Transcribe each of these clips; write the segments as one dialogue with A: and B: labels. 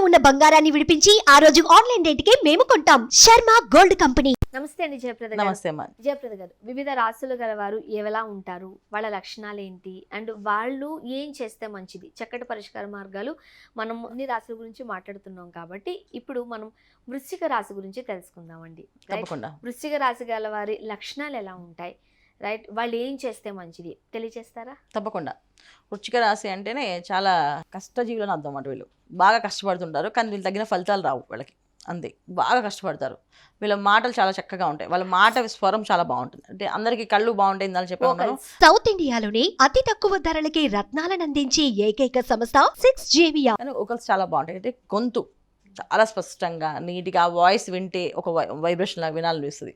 A: ఉన్న బంగారాన్ని విడిపించి ఆ రోజు ఆన్లైన్ రేటుకే మేము కొంటాం. Sharma gold company.
B: నమస్తే అండి జయప్రద గారు.
C: నమస్తే అమ్మా.
B: జయప్రద గారు, వివిధ రాశులు గలవారు ఎలా ఉంటారు, వాళ్ళ లక్షణాలు ఏంటి, అండ్ వాళ్ళు ఏం చేస్తే మంచిది, చక్కటి పరిష్కార మార్గాలు మనం అన్ని రాశుల గురించి మాట్లాడుతున్నాం కాబట్టి ఇప్పుడు మనం వృశ్చిక రాశి గురించి తెలుసుకుందామండి.
C: తప్పకుండా.
B: వృశ్చిక రాశి గల వారి లక్షణాలు ఎలా ఉంటాయి, రైట్, వాళ్ళు ఏం చేస్తే మంచిది తెలియజేస్తారా?
C: తప్పకుండా. వృశ్చిక రాశి అంటేనే చాలా కష్టజీవులని అర్థం అన్నమాట. వీళ్ళు బాగా కష్టపడుతుంటారు, కానీ వీళ్ళు తగిన ఫలితాలు రావు వాళ్ళకి. అంతే, బాగా కష్టపడతారు. వీళ్ళ మాటలు చాలా చక్కగా ఉంటాయి, వాళ్ళ మాట స్వరం చాలా బాగుంటుంది. అంటే అందరికి కళ్ళు బాగుంటాయి అని చెప్పాను.
A: సౌత్ ఇండియాలోనే అతి తక్కువ ధరలకి రత్నాలను అందించే ఏకైక సంస్థ 6JVR.
C: కానీ ఒకళ్ళు చాలా బాగుంటాయి. అంటే గొంతు చాలా స్పష్టంగా నీట్గా, వాయిస్ వింటే ఒక వైబ్రేషన్ లాగా వినాలనిపిస్తుంది.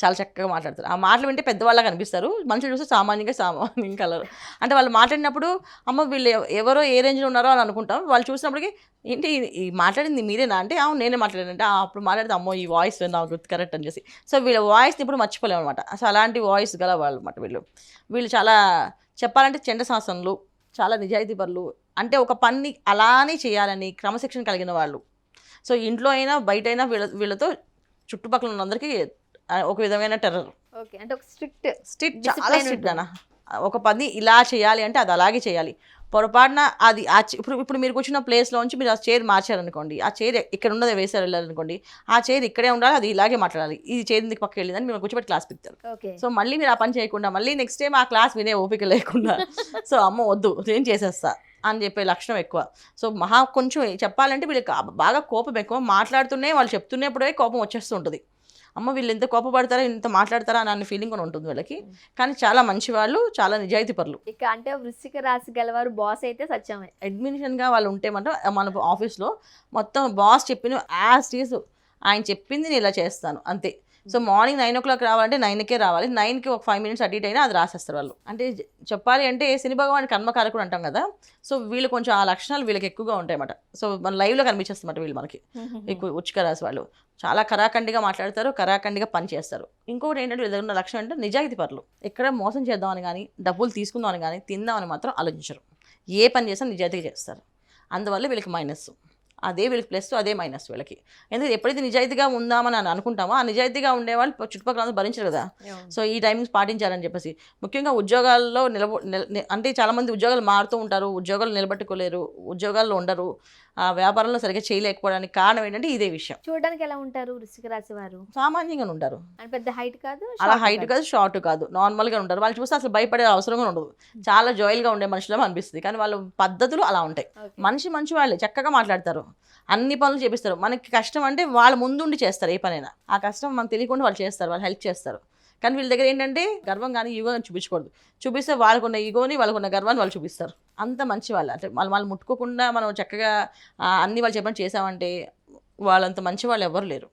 C: చాలా చక్కగా మాట్లాడతారు. ఆ మాటలు వింటే పెద్దవాళ్ళగా కనిపిస్తారు, మనుషులు చూస్తే సామాన్యం కలరు. అంటే వాళ్ళు మాట్లాడినప్పుడు అమ్మ వీళ్ళు ఎవరో ఏ రేంజ్లో ఉన్నారో అని అనుకుంటాం. వాళ్ళు చూసినప్పటికీ ఏంటి ఈ మాట్లాడింది మీరేనా అంటే అవును నేనే మాట్లాడానంటే అప్పుడు మాట్లాడితే అమ్మో ఈ వాయిస్ నాకు గుర్తు కరెక్ట్ అని చేసి. సో వీళ్ళ వాయిస్ని ఇప్పుడు మర్చిపోలేము అనమాట. అసలు అలాంటి వాయిస్ గల వాళ్ళు అనమాట వీళ్ళు చాలా చెప్పాలంటే చండశాసనులు, చాలా నిజాయితీ పరులు. అంటే ఒక పని అలానే చేయాలని క్రమశిక్షణ కలిగిన వాళ్ళు. సో ఇంట్లో అయినా బయట అయినా వీళ్ళతో చుట్టుపక్కల ఉన్నందరికీ ఒక విధమైన టెర్రర్.
B: ఓకే, అంటే ఒక స్ట్రిక్ట్
C: చాలా స్ట్రిక్ట్ అన్న. ఒక పని ఇలా చేయాలి అంటే అది అలాగే చేయాలి. పొరపాటున అది ఇప్పుడు మీరు కూర్చున్న ప్లేస్లో నుంచి మీరు ఆ చైర్ మార్చారనుకోండి, ఆ చైర్ ఇక్కడ ఉన్నది వేసారు వెళ్ళారనుకోండి, ఆ చైర్ ఇక్కడే ఉండాలి, అది ఇలాగే మాట్లాడాలి. ఈ చైర్ ఇందుకు పక్కకి వెళ్ళిందని మీరు కూర్చోబెట్టి క్లాస్ పెడతారు. సో మళ్ళీ మీరు ఆ పని చేయకుండా మళ్ళీ నెక్స్ట్ టైం ఆ క్లాస్ వినే ఓపిక లేకుండా సో అమ్మ వద్దు ఏం చేసేస్తా అని చెప్పే లక్షణం ఎక్కువ. సో కొంచెం చెప్పాలంటే వీళ్ళకి బాగా కోపం ఎక్కువ. మాట్లాడుతూనే వాళ్ళు చెప్తున్నప్పుడే కోపం వచ్చేస్తూ ఉంటుంది. అమ్మ వీళ్ళు ఎంత కోపపడతారా, ఇంత మాట్లాడతారా అన్న ఫీలింగ్ కూడా ఉంటుంది వీళ్ళకి. కానీ చాలా మంచి వాళ్ళు, చాలా నిజాయితీ పరులు.
B: ఇక అంటే వృశ్చిక రాశి గలవారు బాస్ అయితే సత్యమే.
C: అడ్మినిషన్గా వాళ్ళు ఉంటే మన ఆఫీస్లో మొత్తం బాస్ చెప్పిన యాజ్ టీజ్ ఆయన చెప్పింది నేను ఇలా చేస్తాను అంతే. సో మార్నింగ్ 9 o'clock రావాలంటే 9కే రావాలి, 9కి ఒక 5 minutes అటు ఇటు అయినా అది రాసేస్తారు వాళ్ళు. అంటే చెప్పాలి అంటే శని భగవాన్ కర్మకారకుడు అంటాం కదా. సో వీళ్ళు కొంచెం ఆ లక్షణాలు వీళ్ళకి ఎక్కువగా ఉంటాయి అన్నమాట. సో మన లైవ్లో కనిపించేస్తామాట వీళ్ళు మనకి. ఎక్కువ వృశ్చిక రాశి వాళ్ళు చాలా కరాఖండిగా మాట్లాడతారు, కరాఖండిగా పని చేస్తారు. ఇంకొకటి ఏంటంటే వీళ్ళ దగ్గర ఉన్న లక్షణం అంటే నిజాయితీ పరులు. ఎక్కడ మోసం చేద్దామని కానీ, డబ్బులు తీసుకుందామని కానీ, తిందామని మాత్రం ఆలోచించరు. ఏ పని చేసినా నిజాయితీగా చేస్తారు. అందువల్ల వీళ్ళకి మైనస్. అదే వీళ్ళకి ప్లస్, అదే మైనస్ వీళ్ళకి. ఎందుకంటే ఎప్పుడైతే నిజాయితీగా ఉందామని అనుకుంటామో ఆ నిజాయితీగా ఉండేవాళ్ళు చుట్టుపక్కల అందరూ భరించరు కదా. సో ఈ టైమింగ్స్ పాటించాలని చెప్పేసి ముఖ్యంగా ఉద్యోగాల్లో అంటే చాలామంది ఉద్యోగాలు మారుతూ ఉంటారు, ఉద్యోగాలు నిలబెట్టుకోలేరు, ఉద్యోగాల్లో ఉండరు, ఆ వ్యాపారంలో సరిగ్గా చేయలేకపోవడానికి కారణం ఏంటంటే ఇదే విషయం.
B: చూడడానికి ఎలా ఉంటారు వృశ్చిక రాశి వారు?
C: సామాన్యంగా ఉంటారు,
B: పెద్ద హైట్ కాదు,
C: అలా హైట్ కాదు, షార్ట్ కాదు, నార్మల్గా ఉంటారు. వాళ్ళు చూస్తే అసలు భయపడే అవసరం కూడా ఉండదు. చాలా జాయిల్గా ఉండే మనుషులు అనిపిస్తుంది, కానీ వాళ్ళ పద్ధతులు అలా ఉంటాయి. మంచి వాళ్ళే చక్కగా మాట్లాడతారు, అన్ని పనులు చేపిస్తారు. మనకి కష్టం అంటే వాళ్ళ ముందుండి చేస్తారు. ఏ పనైనా ఆ కష్టం మనకు తెలియకుండా వాళ్ళు చేస్తారు, వాళ్ళు హెల్ప్ చేస్తారు. కానీ వీళ్ళ దగ్గర ఏంటంటే గర్వం కానీ ఈగో కానీ చూపించకూడదు. చూపిస్తే వాళ్ళకున్న ఈగోని, వాళ్ళకున్న గర్వాన్ని వాళ్ళు చూపిస్తారు. అంత మంచి వాళ్ళు. అంటే వాళ్ళు ముట్టుకోకుండా మనం చక్కగా అన్ని వాళ్ళు చెప్పని చేసామంటే వాళ్ళంత మంచి వాళ్ళు ఎవరు లేరు.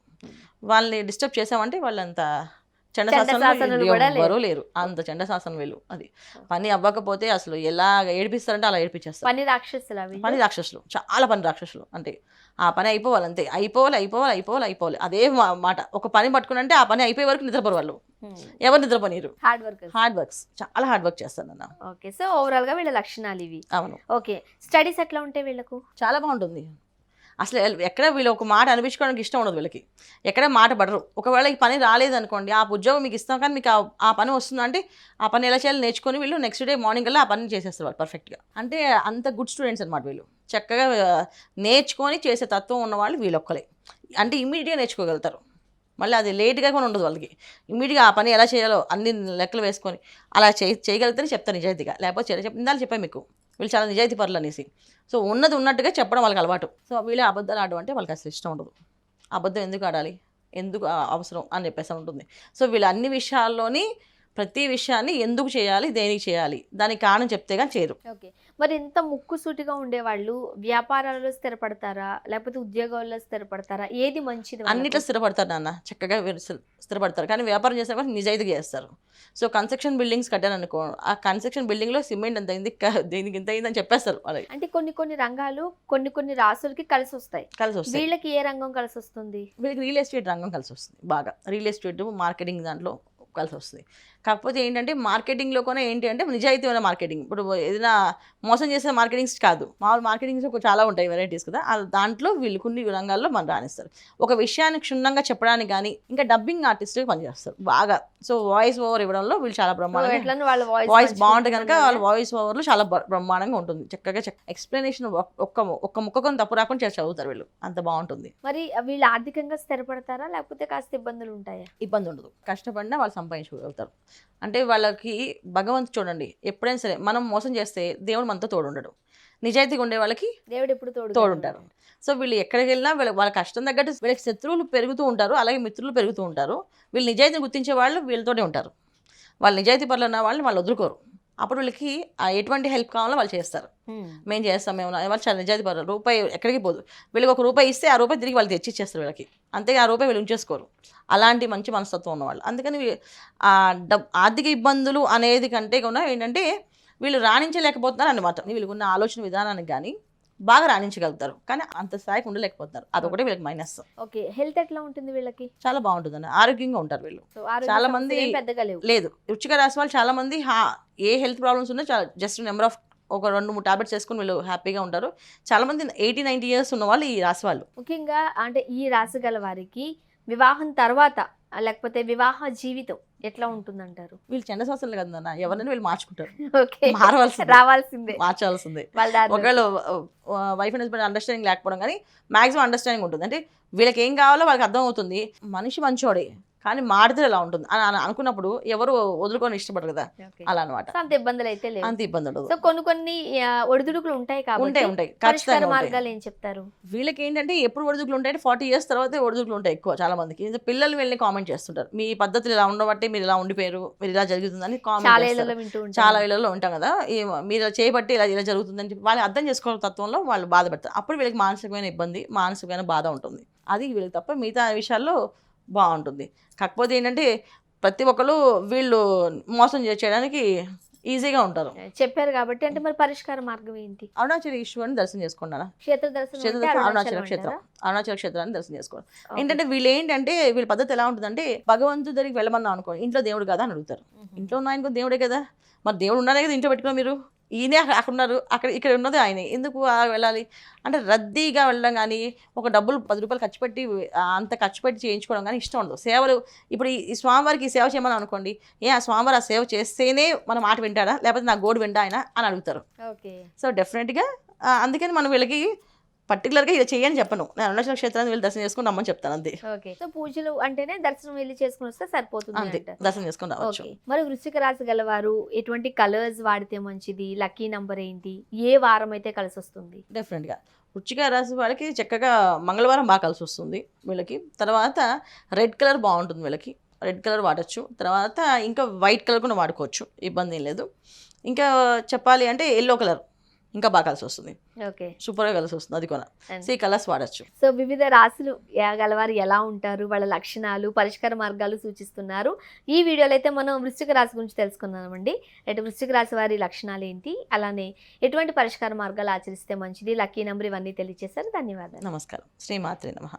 C: వాళ్ళని డిస్టర్బ్ చేసామంటే వాళ్ళంత చండశాసనం ఎవరూ లేరు. అంత చండశాసనం వీళ్ళు. అది పని అవ్వకపోతే అసలు ఎలా ఏడిపిస్తారంటే అలా ఏడిపించేస్తారు. పని రాక్షసులు, చాలా పని రాక్షసులు. అంటే ఆ పని అయిపోవాలి అంతే, అయిపోవాలి. అదే మాట. ఒక పని పట్టుకున్నంటే ఆ పని అయిపోయే వరకు నిద్రపోరు వాళ్ళు. ఎవరు నిద్రపోనీరు. హార్డ్ వర్క్స్, చాలా హార్డ్ వర్క్ చేస్తారు అన్న.
B: ఓకే, సో ఓవరాల్ గా వీళ్ళ లక్షణాలు ఇవి.
C: అవును.
B: ఓకే, స్టడీస్ ఎట్లా ఉంటాయి వీళ్ళకు?
C: చాలా బాగుంటుంది. అసలు ఎక్కడ వీళ్ళు ఒక మాట అనిపించుకోవడానికి ఇష్టం ఉండదు వీళ్ళకి. ఎక్కడ మాట పడరు. ఒకవేళ ఈ పని రాలేదనుకోండి, ఆ ఉద్యోగం మీకు ఇస్తాం కానీ మీకు ఆ పని వస్తుందంటే ఆ పని ఎలా చేయాలో నేర్చుకొని వీళ్ళు నెక్స్ట్ డే మార్నింగ్ కల్లా ఆ పని చేసేస్తారు వాళ్ళు పర్ఫెక్ట్గా. అంటే అంత గుడ్ స్టూడెంట్స్ అనమాట వీళ్ళు. చక్కగా నేర్చుకొని చేసే తత్వం ఉన్నవాళ్ళు వీళ్ళొక్కలే. అంటే ఇమ్మీడియట్గా నేర్చుకోగలుగుతారు. మళ్ళీ అది లేట్గా కూడా ఉండదు వాళ్ళకి. ఇమ్మీడియట్గా ఆ పని ఎలా చేయాలో అన్ని లెక్కలు వేసుకొని అలా చేయగలిగితేనే చెప్తారు నిజాయితీగా. లేకపోతే ఇందాక చెప్పాను మీకు వీళ్ళు చాలా నిజాయితీ పరులు అనేసి. సో ఉన్నది ఉన్నట్టుగా చెప్పడం వాళ్ళకి అలవాటు. సో వీళ్ళే అబద్ధాలు ఆడడం అంటే వాళ్ళకి అసలు ఇష్టం ఉండదు. అబద్ధం ఎందుకు ఆడాలి, ఎందుకు అవసరం అని చెప్పేసి ఉంటుంది. సో వీళ్ళు అన్ని విషయాల్లోని ప్రతి విషయాన్ని ఎందుకు చేయాలి, దేనికి చేయాలి, దానికి కారణం చెప్తే కానీ చేయరు.
B: ఓకే, మరి ఇంత ముక్కుసూటిగా ఉండేవాళ్ళు వ్యాపారాల్లో స్థిరపడతారా లేకపోతే ఉద్యోగాల్లో స్థిరపడతారా? ఏది మంచిది?
C: అన్నిట్లో స్థిరపడతారు నాన్న, చక్కగా స్థిరపడతారు. కానీ వ్యాపారం చేసే వాళ్ళు నిజాయితీగా చేస్తారు. సో కన్స్ట్రక్షన్ బిల్డింగ్స్ కట్టారు అనుకో, ఆ కన్స్ట్రక్షన్ బిల్డింగ్లో సిమెంట్ ఎంత అయింది, దీనికి ఇంత అయిందని చెప్పేస్తారు.
B: అంటే కొన్ని రంగాలు కొన్ని రాసులకి కలిసి వస్తాయి. వీళ్ళకి ఏ రంగం కలిసి వస్తుంది?
C: వీళ్ళకి రియల్ ఎస్టేట్ రంగం కలిసి వస్తుంది బాగా. రియల్ ఎస్టేట్ మార్కెటింగ్ దాంట్లో కలిసి వస్తుంది. కాకపోతే ఏంటంటే మార్కెటింగ్లో కూడా ఏంటి అంటే నిజాయితీమైన మార్కెటింగ్. ఇప్పుడు ఏదైనా మోసం చేసే మార్కెటింగ్స్ కాదు, మామూలు మార్కెటింగ్స్ చాలా ఉంటాయి వెరైటీస్ కదా, దాంట్లో వీళ్ళు కొన్ని రంగాల్లో మనం రాణిస్తారు. ఒక విషయాన్ని క్షుణ్ణంగా చెప్పడానికి కానీ ఇంకా డబ్బింగ్ ఆర్టిస్ట్గా పనిచేస్తారు బాగా. సో వాయిస్ ఓవర్ ఇవ్వడంలో వీళ్ళు చాలా బ్రహ్మాండంగా, వాయిస్ బాగుంటుంది కనుక వాళ్ళ వాయిస్ ఓవర్లో చాలా బ్రహ్మాండంగా ఉంటుంది. చక్కగా ఎక్స్ప్లెనేషన్ ఒక్క ముక్కకొని తప్పు రాకుండా చదువుతారు వీళ్ళు, అంత బాగుంటుంది.
B: మరి వీళ్ళు ఆర్థికంగా స్థిరపడతారా లేకపోతే కాస్త ఇబ్బందులు ఉంటాయా?
C: ఇబ్బంది ఉండదు, కష్టపడినా వాళ్ళు సంపాదించుకోగలుగుతారు. అంటే వాళ్ళకి భగవంతుడు చూడండి, ఎప్పుడైనా సరే మనం మోసం చేస్తే దేవుడు మనతో తోడుండడు, నిజాయితీగా ఉండే వాళ్ళకి
B: దేవుడు ఎప్పుడు
C: తోడుంటారు. సో వీళ్ళు ఎక్కడికి వెళ్ళినా వాళ్ళ కష్టం తగ్గట్టు వీళ్ళకి శత్రువులు పెరుగుతూ ఉంటారు, అలాగే మిత్రులు పెరుగుతూ ఉంటారు. వీళ్ళు నిజాయితీని గుర్తించే వాళ్ళు వీళ్ళతోనే ఉంటారు. వాళ్ళు నిజాయితీ పనులు ఉన్న వాళ్ళని వాళ్ళు వదులుకోరు. అప్పుడు వీళ్ళకి ఎటువంటి హెల్ప్ కావాలో వాళ్ళు చేస్తారు. మేము చేస్తాం, మేము వాళ్ళు చాలా నిజాయితీ పనులు. రూపాయి ఎక్కడికి పోదు, వీళ్ళకి ₹1 ఇస్తే ఆ రూపాయి తిరిగి వాళ్ళు తెచ్చిచ్చేస్తారు వీళ్ళకి, అంతే. ఆ రూపాయి వీళ్ళు ఉంచేసుకోరు. అలాంటి మంచి మనస్తత్వం ఉన్నవాళ్ళు. అందుకని ఆర్థిక ఇబ్బందులు అనేది కంటే కూడా ఏంటంటే వీళ్ళు రాణించలేకపోతున్నారు అన్నమాట. వీళ్ళకున్న ఆలోచన విధానానికి కానీ బాగా రాణించగలుగుతారు, కానీ అంత స్థాయికి ఉండలేకపోతున్నారు. అదొకటి వీళ్ళకి మైనస్.
B: ఓకే, హెల్త్ ఎట్లా ఉంటుంది వీళ్ళకి?
C: చాలా బాగుంటుందండి, ఆరోగ్యంగా ఉంటారు వీళ్ళు. చాలా మంది లేదు వృశ్చిక రాశి వాళ్ళు చాలా మంది ఏ హెల్త్ ప్రాబ్లమ్స్ ఉన్నా చాలా జస్ట్ నెంబర్ ఆఫ్ ఒక 2-3 టాబ్లెట్స్ వేసుకుని వీళ్ళు హ్యాపీగా ఉంటారు. చాలా మంది 80-90 ఇయర్స్ ఉన్న వాళ్ళు ఈ రాశి వాళ్ళు.
B: ముఖ్యంగా అంటే ఈ రాశి గల వారికి వివాహం తర్వాత లేకపోతే వివాహ జీవితం ఎట్లా ఉంటుందంటారు?
C: వీళ్ళు చండశాస్త్రాలు కదన్నా, ఎవరైనా వీళ్ళు మార్చుకుంటారు.
B: ఓకే,
C: రావాల్సిందే, మార్చాల్సిందే. ఒకవేళ వైఫ్ అండ్ హస్బెండ్ అండర్స్టాండింగ్ లేకపోవడం కానీ మాక్సిమం అండర్స్టాండింగ్ ఉంటుంది. అంటే వీళ్ళకి ఏం కావాలో వాళ్ళకి అర్థం అవుతుంది. మనిషి మంచోడే కానీ మాడితే ఎలా ఉంటుంది అని అనుకున్నప్పుడు ఎవరు వదులుకొని ఇష్టపడరు కదా, అలా అనమాట.
B: అంత ఇబ్బందులు అయితే లేవు,
C: అంత ఇబ్బంది ఉండదు.
B: సో కొన్ని ఒడిదుడుకులు ఉంటాయి కాబట్టి
C: ఉంటాయి
B: పరిష్కార మార్గాలు ఏం చెప్తారు?
C: వీళ్ళకి ఏంటంటే ఎప్పుడు ఒడిదుడుకులు ఉంటాయి, 40 ఇయర్స్ తర్వాత ఒడిదుడుకులు ఉంటాయి ఎక్కువ. చాలా మందికి పిల్లలు వెళ్ళి కామెంట్ చేస్తుంటారు, మీ పద్ధతులు ఇలా ఉండబట్టి మీరు ఇలా ఉండిపోయారు, మీరు ఇలా జరుగుతుందని కామెంట్. చాలా ఇళ్లలో ఉంటాం కదా, మీరు ఇలా చేయబట్టి ఇలా జరుగుతుందని చెప్పి వాళ్ళు అర్థం చేసుకోవడం తత్వంలో వాళ్ళు బాధపడతారు. అప్పుడు వీళ్ళకి మానసికమైన ఇబ్బంది, మానసికమైన బాధ ఉంటుంది. అది వీళ్ళకి తప్ప మిగతా విషయాల్లో బాగుంటుంది. కాకపోతే ఏంటంటే ప్రతి ఒక్కరు వీళ్ళు మోసం చేయడానికి ఈజీగా ఉంటారు.
B: చెప్పారు కాబట్టి అంటే మరి పరిష్కార మార్గం ఏంటి?
C: అరుణాచల ఈశ్వరుని దర్శనం చేసుకున్నారా?
B: క్షేత్ర దర్శనం,
C: అరుణాచల క్షేత్రాన్ని దర్శనం చేసుకోండి. ఏంటంటే వీళ్ళు ఏంటంటే వీళ్ళ పద్ధతి ఎలా ఉంటుందంటే భగవంతుడి దగ్గరికి వెళ్ళమన్నా అనుకో, ఇంట్లో దేవుడు కదా అని అడుగుతారు. ఇంట్లో ఉన్న ఆయనకు దేవుడే కదా, మరి దేవుడు ఉన్నారే కదా ఇంట్లో పెట్టుకున్నా, మీరు ఈయనే అక్కడ ఉన్నారు, ఇక్కడ ఉన్నది ఆయనే, ఎందుకు వెళ్ళాలి అంటే రద్దీగా వెళ్ళడం కానీ ఒక డబ్బులు ₹10 ఖర్చు పెట్టి అంత ఖర్చు పెట్టి చేయించుకోవడం కానీ ఇష్టం ఉండదు. సేవలు ఇప్పుడు ఈ స్వామివారికి సేవ చేయమని అనుకోండి, ఆ స్వామివారు ఆ సేవ చేస్తేనే మన మాట వింటాడా లేకపోతే నా గోడు వింటా ఆయన అని అడుగుతారు. సో డెఫినెట్గా అందుకని మనం వీళ్ళకి పర్టికులర్గా ఇలా చేయని చెప్పను, నేను అరుణాచల క్షేత్రాన్ని వెళ్ళి దర్శనం చేసుకుని రమ్మని చెప్తాను అంతే.
B: ఓకే, సో పూజలు అంటేనే దర్శనం వెళ్ళి చేసుకుని వస్తే సరిపోతుంది
C: అంతే, దర్శనం చేసుకుని రావచ్చు.
B: మరి వృశ్చిక రాశి గలవారు ఎటువంటి కలర్స్ వాడితే మంచిది, లక్కీ నంబర్ ఏంటి, ఏ వారం అయితే కలిసి వస్తుంది?
C: డెఫినెట్గా వృశ్చిక రాశి వాళ్ళకి చక్కగా మంగళవారం బాగా కలిసి వస్తుంది వీళ్ళకి. తర్వాత రెడ్ కలర్ బాగుంటుంది వీళ్ళకి, రెడ్ కలర్ వాడచ్చు. తర్వాత ఇంకా వైట్ కలర్ కూడా వాడుకోవచ్చు, ఇబ్బంది ఏం లేదు. ఇంకా చెప్పాలి అంటే ఎల్లో కలర్ ఇంకా బాగా కలిసి వస్తుంది.
B: ఓకే,
C: సూపర్గా కలిసి వస్తుంది, అది కూడా ఈ కలర్స్ వాడచ్చు.
B: సో వివిధ రాశులు గలవారు ఎలా ఉంటారు, వాళ్ళ లక్షణాలు, పరిష్కార మార్గాలు సూచిస్తున్నారు. ఈ వీడియోలో అయితే మనం వృశ్చిక రాశి గురించి తెలుసుకున్నామండి. అంటే వృశ్చిక రాశి వారి లక్షణాలు ఏంటి, అలానే ఎటువంటి పరిష్కార మార్గాలు ఆచరిస్తే మంచిది, లక్కీ నెంబర్, ఇవన్నీ తెలియజేశారు. ధన్యవాదాలు.
C: నమస్కారం. శ్రీమాత్రే నమః.